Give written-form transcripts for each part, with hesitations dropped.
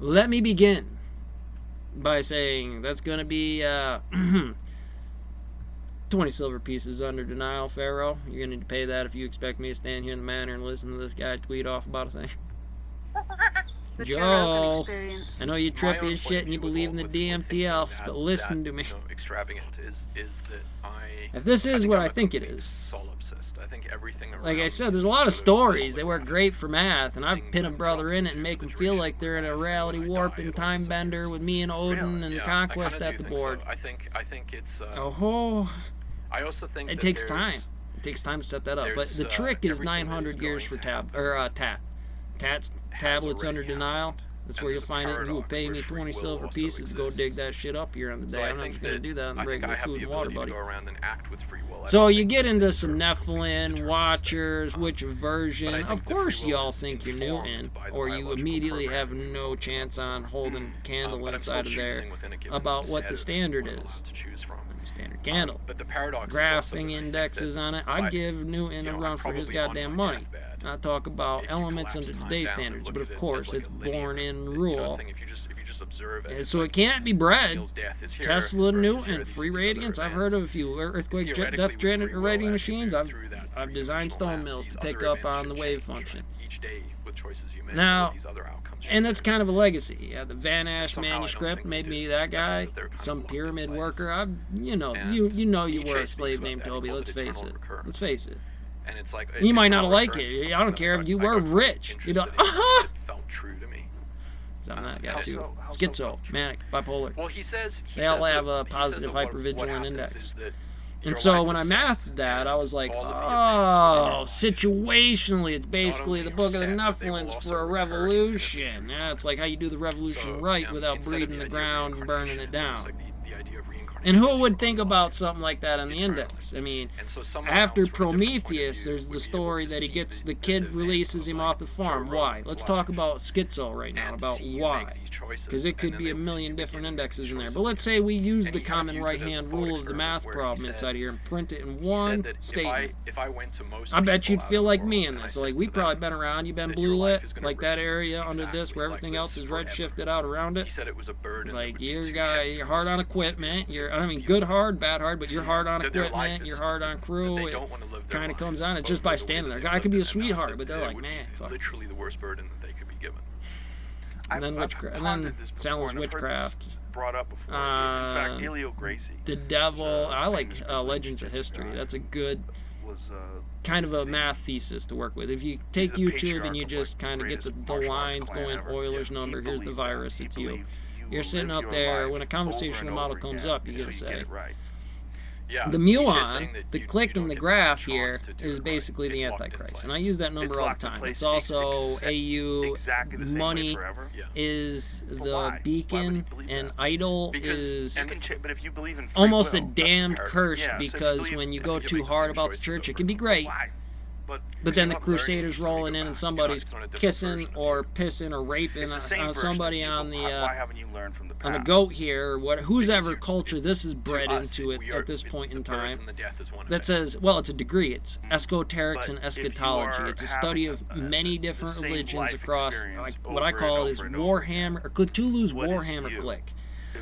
Let me begin by saying that's going to be 20 silver pieces under denial, Pharaoh. You're going to need to pay that if you expect me to stand here in the manor and listen to this guy tweet off about a thing. Joel, I know you trippy as shit and you believe in the DMT elves, but listen to me. Extravagant is that if this is what I think it is, I think everything like I said, there's a lot of stories. They work great for math, and I've pin a brother in it and make them feel like they're in a reality warp and time bender with me and Odin and Conquest at the board. So. I think it's. I also think it takes time. It takes time to set that up. But the trick is 900 years for Tat. Tat's tablets under denial. That's where you'll find it. You will pay me 20 silver pieces to go dig that shit up here on the day. I'm not just going to do that on the regular food and water, buddy. So you get into some Nephilim, Watchers, which version. Of course you all think you're Newton, or you immediately have no chance on holding a candle inside of there about what the standard is. Standard candle. Graphing indexes on it. I give Newton a run for his goddamn money. Not talk about elements under today's standards, but of course it's born in rule. And so it can't be bred. Tesla, Newton, free radiance. I've heard of a few earthquake death generating machines. I've designed stone mills to pick up on the wave function. Now, and that's kind of a legacy. Yeah, the Van Ash manuscript made me that guy. Some pyramid worker. You know you were a slave named Toby. Let's face it. Let's face it. And it's like you might not like it. I don't care if you were rich. You'd be like, it felt true to me. So I'm that guy too. Schizo, manic, bipolar. Well, he says they all have a positive hypervigilant index. And so when I mathed that, I was like, oh, situationally, it's basically the Book of the Nephilims for a revolution. Yeah, it's like how you do the revolution right without breeding the ground and burning it down. And who would think about something like that on the index? I mean, after Prometheus, there's the story that the kid releases him off the farm. Why? Let's talk about Schizo right now, about why. Because it could be a million different indexes in there. But let's say we use the common right-hand rule of the math problem inside here and print it in one statement. I bet you'd feel like me in this. Like, we've probably been around. You've been blue lit, like that area under this where everything else is red shifted out around it. It's like, you're hard on equipment. Good hard, bad hard, but you're hard on equipment, you're hard on crew. It kind of comes on it just by standing there. Guy could be a sweetheart, but they're like, man, fuck. Literally the worst burden that they could be given. And then witchcraft. And then Salmon's witchcraft. Brought up before. In fact, Elio Gracie. The devil. I like Legends of History. That's a good kind of a math thesis to work with. If you take YouTube and you just kind of get the lines going, Euler's number, here's the virus, it's you. You're sitting up there, when a conversational model comes up, you're going to say, the muon, the click in the graph here, is basically the Antichrist. And I use that number all the time. It's also AU, money is the beacon, and idol is almost a damned curse, because when you go too hard about the church, it can be great. But then the Crusaders rolling in and somebody's kissing or pissing or raping on somebody on the goat here, or whose ever culture this is bred into it at this point in time. That says, well, it's a degree. It's esoterics and eschatology. It's a study of many different religions across, like what I call it is Warhammer, or Cthulhu's Warhammer clique.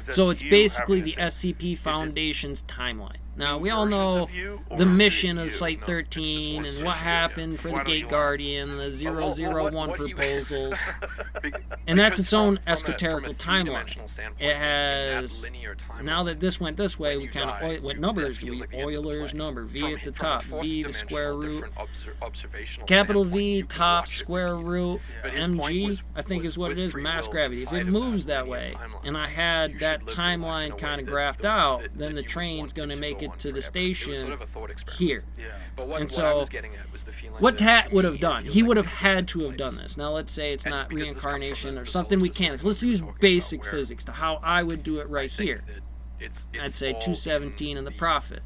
So it's basically the SCP Foundation's timeline. Now, we all know the mission of Site-13 and what happened for the Gate Guardian, the 001 proposals, and that's its own esoterical timeline. It has, now that this went this way, we kind of, what numbers do we? Euler's number, V at the top, V the square root, capital V, top, square root, mg, I think is what it is, mass gravity. If it moves that way, and I had that timeline kind of graphed out, then the train's going to make it to the station here. And so what Tat would have done, he would have had to have done this. Now let's say it's not reincarnation or something we can't. Let's use basic physics to how I would do it right here. I'd say 217 in the Prophet.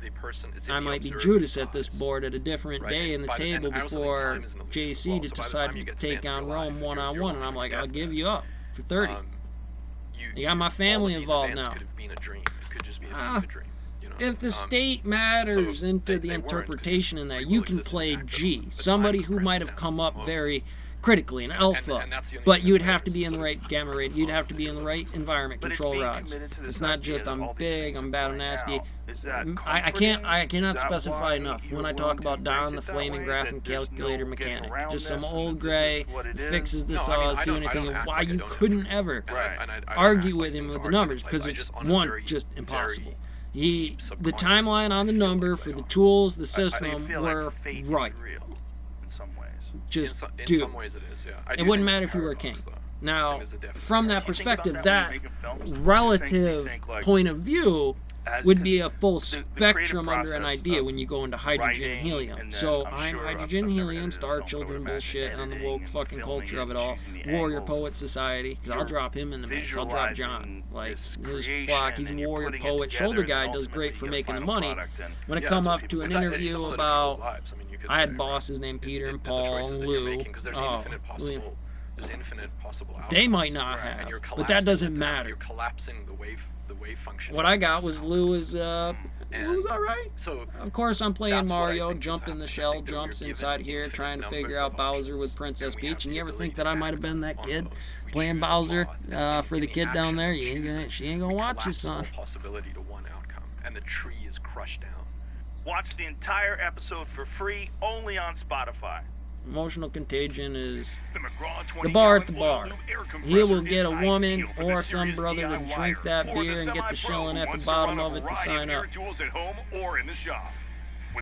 I might be Judas at this board at a different day in the table before JC decided to take on Rome one-on-one, and I'm like, I'll give you up for 30. You got my family involved now. If the state matters into the interpretation in there, you can play G. Somebody who might have come up very critically, an alpha. And that's the only But thing you would that's have to be in the noticed. right gamma rate. You'd have to be in the right environment But it's control being rods. committed to this It's not idea just that I'm all these big, things I'm are bad and playing nasty. out. Is that I cannot comforting? Is that specify why enough you're when I willing talk to about Don embrace the it that flaming way, graphing that there's calculator no getting mechanic. around Just some this, and old that this gray is what it is? fixes the No, I mean, saws, I do don't anything, and act why like I you don't have couldn't it. ever And Right. I don't argue act with like him things with the are numbers simple. because I it's just on a one, very, just very impossible. deep The subconscious timeline on the level, I feel number like for they the are. tools, the Do system you feel were like fate is right. real in some ways? Just in do. some ways it is, yeah. I It do wouldn't think matter it's if you were a paradox, king. though. Now, It is a definite from that paradox. Do you think perspective, about that when you're making films? Do you relative think, like, point of view as- would be 'cause a full the creative spectrum under an process idea of when you go into hydrogen and writing, helium. and then So I'm I'm sure hydrogen, I've never helium, edited a Star film, but I Children would imagine bullshit on the editing woke and fucking filming culture of and it all. choosing the Warrior angles. Poet Society. 'Cause I'll You're drop him in the mix. I'll drop John. visualizing Like this his creation, flock, he's a and you're warrior putting it poet. together, Shoulder and guy then does great ultimately for you get a making the final money. product, and When it Yeah, come that's what up to people- an it's interview similar to about, people's lives. I mean, you could I had say, bosses named Peter and the Paul choices and that you're Lou. making, 'cause there's infinite possible outcomes. They might not And have, you're but that collapsing doesn't the- matter. You're collapsing the wave function. What I got was Lou was Lou was And alright. So Of course, I'm playing that's what I Mario, think is jump in the happening. I shell, think that we're jumps given inside here, infinite trying to numbers figure of out Bowser options, with Princess and we have Peach. And the you ever think ability that I to might have been that act kid on those. We playing choose Bowser law. for the In kid down action, there? we You ain't choose gonna, it. she ain't gonna We watch you, collapse son. the whole possibility to one outcome, and the tree is crushed down. watch the entire episode for free only on Spotify. Emotional Contagion is The McGraw 20 the bar at the gallon bar. oil air He will compressor get is a woman ideal for or the some serious brother to DIYer drink that or beer the and get the semi-pro shilling who at the wants to bottom run a of it to variety sign of up. air tools at home or in the shop.